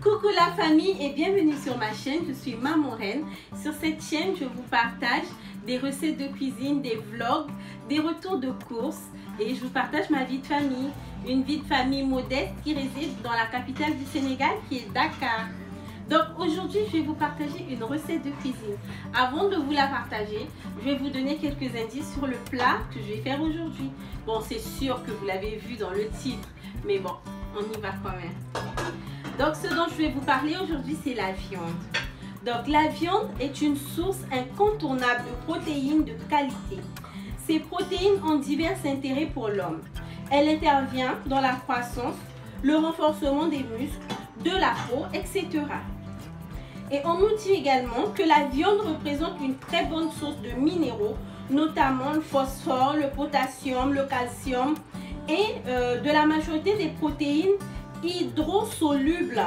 Coucou la famille et bienvenue sur ma chaîne, je suis Maman Reine. Sur cette chaîne, je vous partage des recettes de cuisine, des vlogs, des retours de courses et je vous partage ma vie de famille. Une vie de famille modeste qui réside dans la capitale du Sénégal qui est Dakar. Donc aujourd'hui, je vais vous partager une recette de cuisine. Avant de vous la partager, je vais vous donner quelques indices sur le plat que je vais faire aujourd'hui. Bon, c'est sûr que vous l'avez vu dans le titre, mais bon, on y va quand même. Donc ce dont je vais vous parler aujourd'hui, c'est la viande. Donc la viande est une source incontournable de protéines de qualité. Ces protéines ont divers intérêts pour l'homme. Elle intervient dans la croissance, le renforcement des muscles, de la peau, etc. Et on nous dit également que la viande représente une très bonne source de minéraux, notamment le phosphore, le potassium, le calcium et de la majorité des protéines hydrosolubles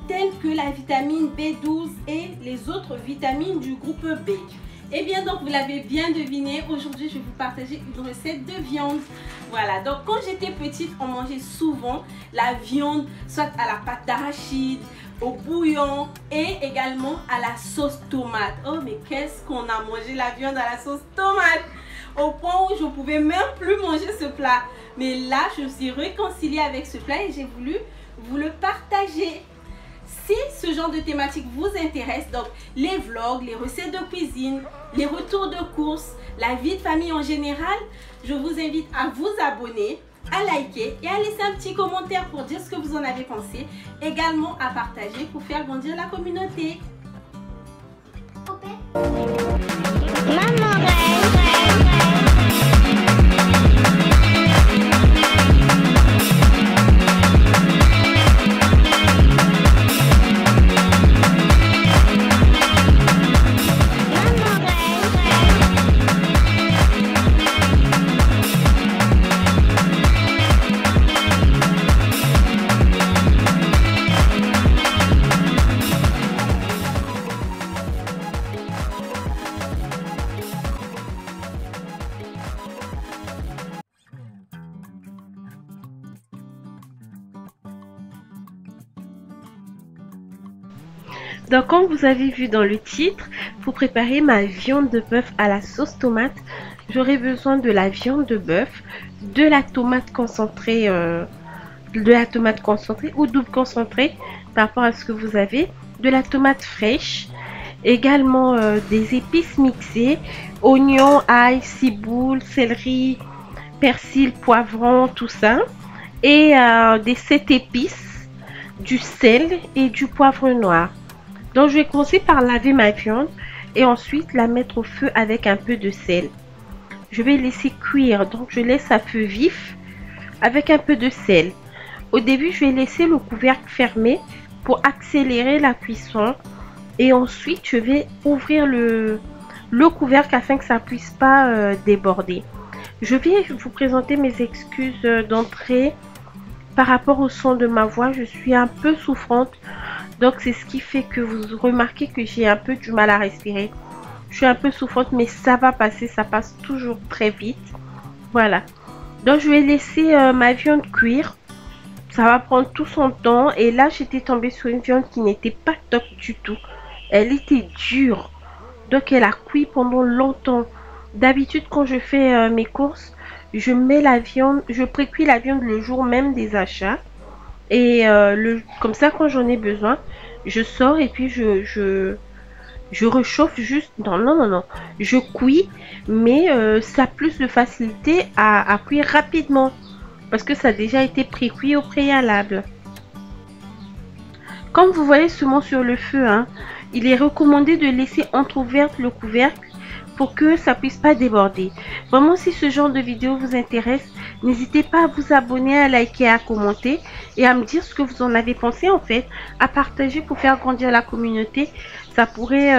telles que la vitamine B12 et les autres vitamines du groupe B. Et bien donc vous l'avez bien deviné, aujourd'hui je vais vous partager une recette de viande. Voilà, donc quand j'étais petite, on mangeait souvent la viande soit à la pâte d'arachide, au bouillon et également à la sauce tomate. Oh mais qu'est-ce qu'on a mangé la viande à la sauce tomate, au point où je ne pouvais même plus manger ce plat. Mais là je me suis réconciliée avec ce plat et j'ai voulu vous le partager. Si ce genre de thématique vous intéresse, donc les vlogs, les recettes de cuisine, les retours de courses, la vie de famille en général, je vous invite à vous abonner, à liker et à laisser un petit commentaire pour dire ce que vous en avez pensé. Également à partager pour faire grandir la communauté. Maman Reine. Donc comme vous avez vu dans le titre, pour préparer ma viande de bœuf à la sauce tomate, j'aurai besoin de la viande de bœuf, de la tomate concentrée ou double concentrée par rapport à ce que vous avez, de la tomate fraîche, également des épices mixées, oignons, ail, ciboule, céleri, persil, poivron, tout ça, et des 7 épices, du sel et du poivre noir. Donc je vais commencer par laver ma viande et ensuite la mettre au feu avec un peu de sel. Je vais laisser cuire, donc je laisse à feu vif avec un peu de sel. Au début, je vais laisser le couvercle fermé pour accélérer la cuisson. Et ensuite, je vais ouvrir le couvercle afin que ça ne puisse pas déborder. Je vais vous présenter mes excuses d'entrée par rapport au son de ma voix. Je suis un peu souffrante. Donc c'est ce qui fait que vous remarquez que j'ai un peu du mal à respirer. Je suis un peu souffrante mais ça va passer, ça passe toujours très vite. Voilà. Donc je vais laisser ma viande cuire. Ça va prendre tout son temps. Et là j'étais tombée sur une viande qui n'était pas top du tout. Elle était dure. Donc elle a cuit pendant longtemps. D'habitude quand je fais mes courses, je mets la viande, je pré-cuis la viande le jour même des achats. Et comme ça, quand j'en ai besoin, je sors et puis je rechauffe juste. Non. Je cuis, mais ça a plus de facilité à cuire rapidement. Parce que ça a déjà été pré-cuit au préalable. Comme vous voyez seulement sur le feu, hein, il est recommandé de laisser entrouvert le couvercle pour que ça puisse pas déborder. Vraiment, si ce genre de vidéo vous intéresse, n'hésitez pas à vous abonner, à liker, à commenter et à me dire ce que vous en avez pensé en fait, à partager pour faire grandir la communauté. Ça pourrait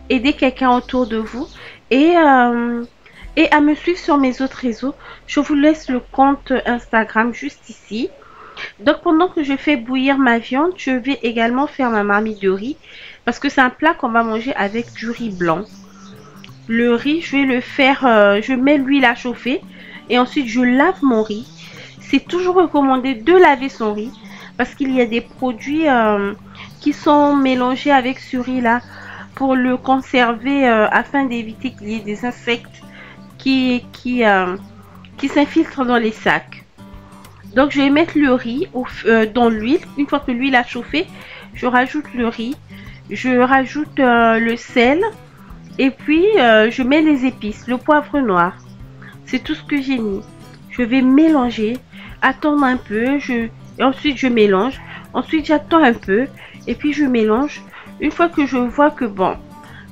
aider quelqu'un autour de vous et à me suivre sur mes autres réseaux. Je vous laisse le compte Instagram juste ici. Donc pendant que je fais bouillir ma viande, je vais également faire ma marmite de riz parce que c'est un plat qu'on va manger avec du riz blanc. Le riz, je vais le faire, je mets l'huile à chauffer et ensuite je lave mon riz. C'est toujours recommandé de laver son riz parce qu'il y a des produits qui sont mélangés avec ce riz là pour le conserver afin d'éviter qu'il y ait des insectes qui s'infiltrent dans les sacs. Donc je vais mettre le riz dans l'huile. Une fois que l'huile a chauffé, je rajoute le riz, je rajoute le sel et puis je mets les épices, le poivre noir. C'est tout ce que j'ai mis. Je vais mélanger, attendre un peu, et ensuite je mélange. Ensuite j'attends un peu et puis je mélange. Une fois que je vois que bon,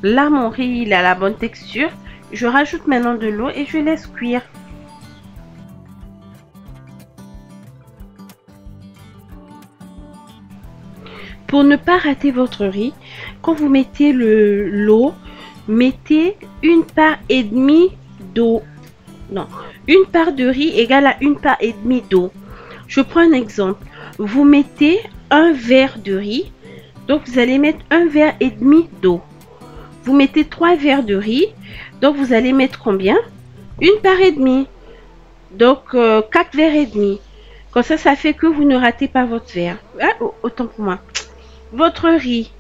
là mon riz il a la bonne texture, je rajoute maintenant de l'eau et je laisse cuire. Pour ne pas rater votre riz, quand vous mettez l'eau, mettez une part et demie d'eau. Non, une part de riz égale à une part et demie d'eau. Je prends un exemple. Vous mettez un verre de riz, donc vous allez mettre un verre et demi d'eau. Vous mettez 3 verres de riz, donc vous allez mettre combien? Une part et demie. Donc 4 verres et demi. Comme ça fait que vous ne ratez pas votre verre. Ah, autant pour moi. Votre riz.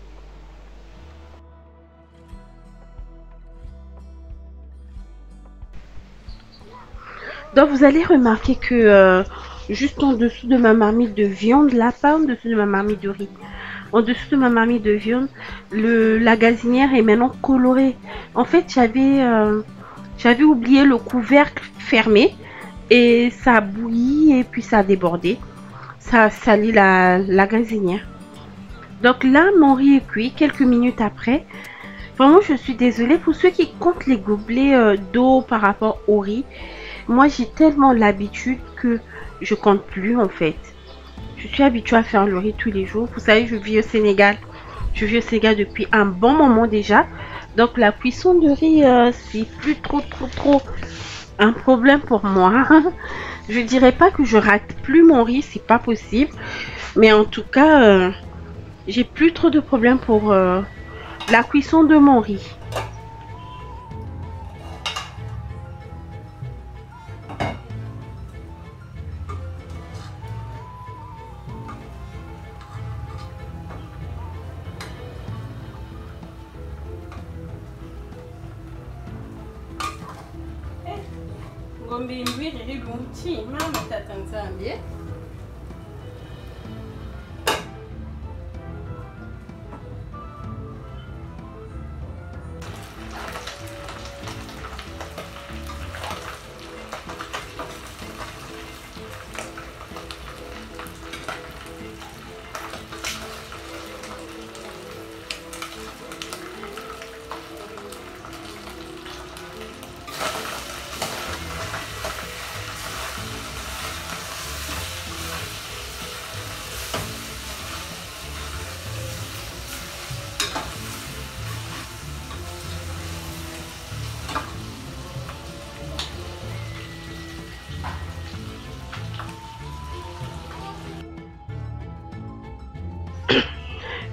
Donc vous allez remarquer que juste en dessous de ma marmite de viande, là, pas en dessous de ma marmite de riz, en dessous de ma marmite de viande, la gazinière est maintenant colorée. En fait, j'avais oublié le couvercle fermé et ça a bouilli et puis ça a débordé. Ça a sali la gazinière. Donc là, mon riz est cuit quelques minutes après. Vraiment, je suis désolée pour ceux qui comptent les gobelets d'eau par rapport au riz. Moi, j'ai tellement l'habitude que je compte plus en fait. Je suis habituée à faire le riz tous les jours. Vous savez, je vis au Sénégal. Je vis au Sénégal depuis un bon moment déjà. Donc la cuisson de riz, c'est plus trop un problème pour moi. Je dirais pas que je rate plus mon riz, c'est pas possible. Mais en tout cas, j'ai plus trop de problèmes pour la cuisson de mon riz. Ngombe mbili lunchi mama tata nzambie.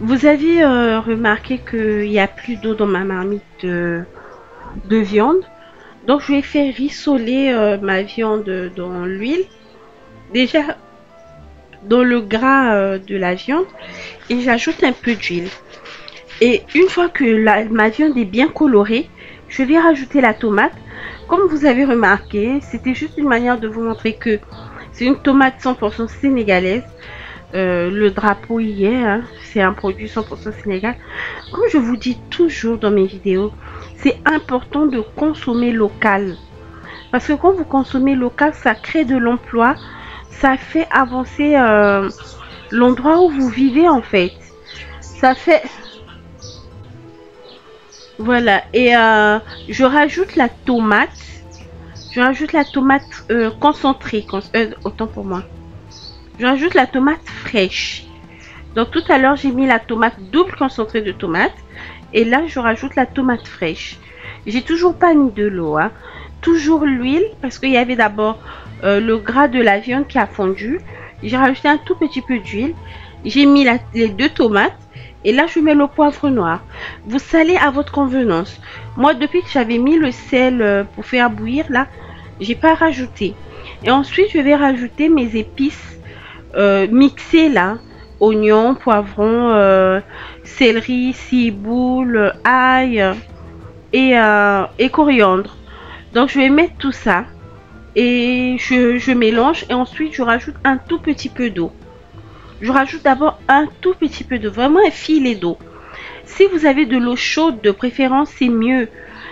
Vous avez remarqué qu'il n'y a plus d'eau dans ma marmite de viande. Donc je vais faire rissoler ma viande dans l'huile. Déjà dans le gras de la viande. Et j'ajoute un peu d'huile. Et une fois que ma viande est bien colorée, je vais rajouter la tomate. Comme vous avez remarqué, c'était juste une manière de vous montrer que c'est une tomate 100% sénégalaise. Le drapeau y est, hein, c'est un produit 100% sénégal. Comme je vous dis toujours dans mes vidéos, c'est important de consommer local. Parce que quand vous consommez local, ça crée de l'emploi, ça fait avancer l'endroit où vous vivez en fait. Ça fait... Voilà, et je rajoute la tomate. Je rajoute la tomate concentrée, autant pour moi. Je rajoute la tomate fraîche. Donc tout à l'heure, j'ai mis la tomate double concentrée de tomate. Et là, je rajoute la tomate fraîche. J'ai toujours pas mis de l'eau. Hein. Toujours l'huile parce qu'il y avait d'abord le gras de la viande qui a fondu. J'ai rajouté un tout petit peu d'huile. J'ai mis les 2 tomates. Et là, je mets le poivre noir. Vous salez à votre convenance. Moi, depuis que j'avais mis le sel pour faire bouillir, là, j'ai pas rajouté. Et ensuite, je vais rajouter mes épices mixé là. Oignons, poivrons, céleri, ciboule, ail et coriandre. Donc je vais mettre tout ça et je mélange et ensuite je rajoute un tout petit peu d'eau. Je rajoute d'abord un tout petit peu d'eau, vraiment un filet d'eau. Si vous avez de l'eau chaude de préférence, c'est mieux.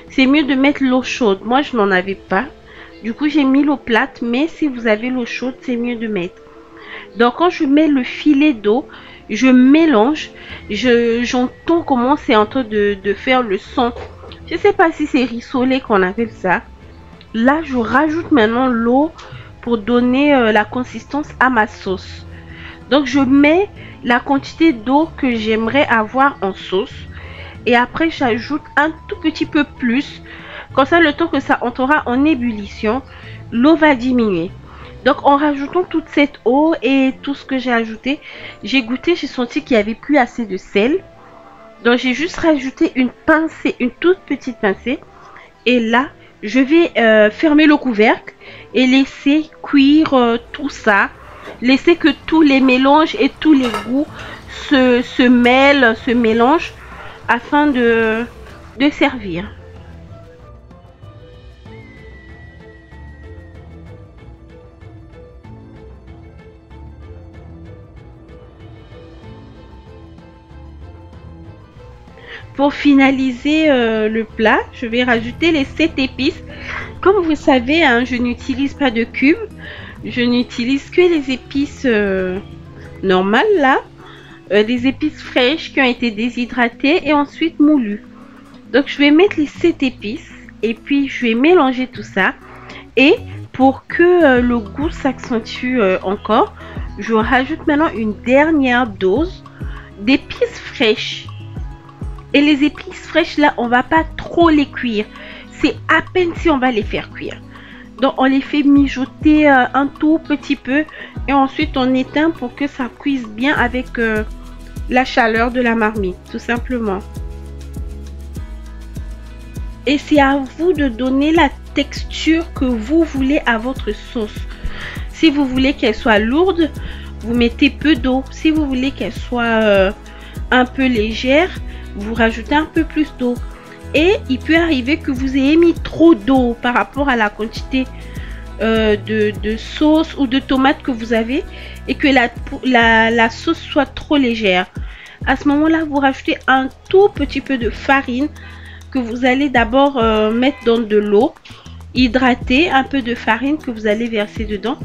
C'est mieux de mettre l'eau chaude. Moi je n'en avais pas. Du coup j'ai mis l'eau plate, mais si vous avez l'eau chaude, c'est mieux de mettre. Donc quand je mets le filet d'eau, je mélange, j'entends comment c'est en train de faire le son. Je ne sais pas si c'est rissolé qu'on appelle ça. Là je rajoute maintenant l'eau pour donner la consistance à ma sauce. Donc je mets la quantité d'eau que j'aimerais avoir en sauce. Et après j'ajoute un tout petit peu plus. Comme ça le temps que ça entrera en ébullition, l'eau va diminuer. Donc en rajoutant toute cette eau et tout ce que j'ai ajouté, j'ai goûté, j'ai senti qu'il n'y avait plus assez de sel. Donc j'ai juste rajouté une pincée, une toute petite pincée. Et là, je vais fermer le couvercle et laisser cuire tout ça. Laisser que tous les mélanges et tous les goûts se mêlent, se mélangent afin de servir. Pour finaliser le plat, je vais rajouter les 7 épices. Comme vous savez, hein, je n'utilise pas de cubes. Je n'utilise que les épices normales là. Des épices fraîches qui ont été déshydratées et ensuite moulues. Donc je vais mettre les 7 épices et puis je vais mélanger tout ça. Et pour que le goût s'accentue encore, je rajoute maintenant une dernière dose d'épices fraîches. Et les épices fraîches là, on va pas trop les cuire. C'est à peine si on va les faire cuire. Donc on les fait mijoter un tout petit peu. Et ensuite on éteint pour que ça cuise bien avec la chaleur de la marmite. Tout simplement. Et c'est à vous de donner la texture que vous voulez à votre sauce. Si vous voulez qu'elle soit lourde, vous mettez peu d'eau. Si vous voulez qu'elle soit un peu légère, vous rajoutez un peu plus d'eau. Et il peut arriver que vous ayez mis trop d'eau par rapport à la quantité de sauce ou de tomates que vous avez et que la sauce soit trop légère. À ce moment là, vous rajoutez un tout petit peu de farine que vous allez d'abord mettre dans de l'eau, hydrater, un peu de farine que vous allez verser dedans.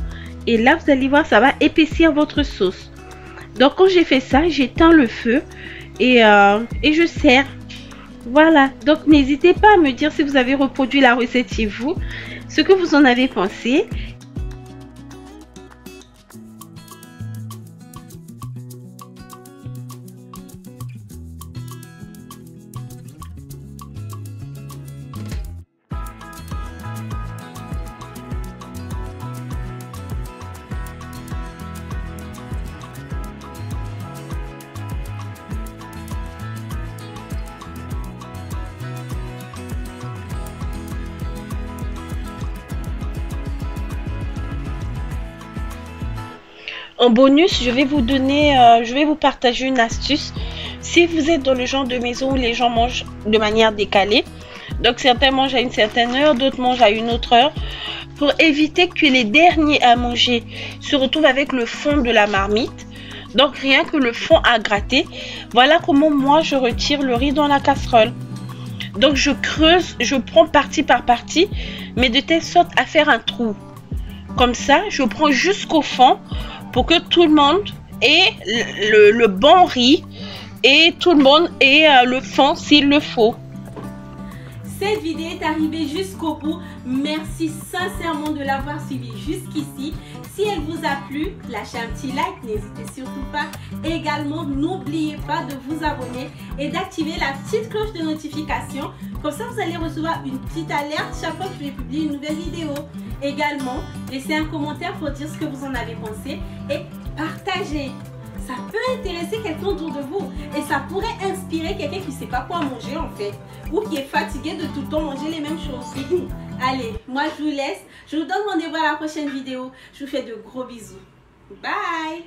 Et là vous allez voir, ça va épaissir votre sauce. Donc quand j'ai fait ça, j'éteins le feu et je sers. Voilà, donc n'hésitez pas à me dire si vous avez reproduit la recette chez vous, ce que vous en avez pensé. En bonus, je vais vous partager une astuce. Si vous êtes dans le genre de maison où les gens mangent de manière décalée, donc certains mangent à une certaine heure, d'autres mangent à une autre heure, pour éviter que les derniers à manger se retrouvent avec le fond de la marmite, donc rien que le fond à gratter, voilà comment moi je retire le riz dans la casserole. Donc je creuse, je prends partie par partie, mais de telle sorte à faire un trou. Comme ça, je prends jusqu'au fond pour que tout le monde ait le bon riz et tout le monde ait le fond s'il le faut. Cette vidéo est arrivée jusqu'au bout. Merci sincèrement de l'avoir suivi jusqu'ici. Si elle vous a plu, lâchez un petit like, n'hésitez surtout pas. Également, n'oubliez pas de vous abonner et d'activer la petite cloche de notification. Comme ça, vous allez recevoir une petite alerte chaque fois que je vais publier une nouvelle vidéo. Également, laissez un commentaire pour dire ce que vous en avez pensé et partagez. Ça peut intéresser quelqu'un autour de vous et ça pourrait inspirer quelqu'un qui ne sait pas quoi manger en fait ou qui est fatigué de tout le temps manger les mêmes choses. Allez, moi je vous laisse. Je vous donne rendez-vous à la prochaine vidéo. Je vous fais de gros bisous. Bye!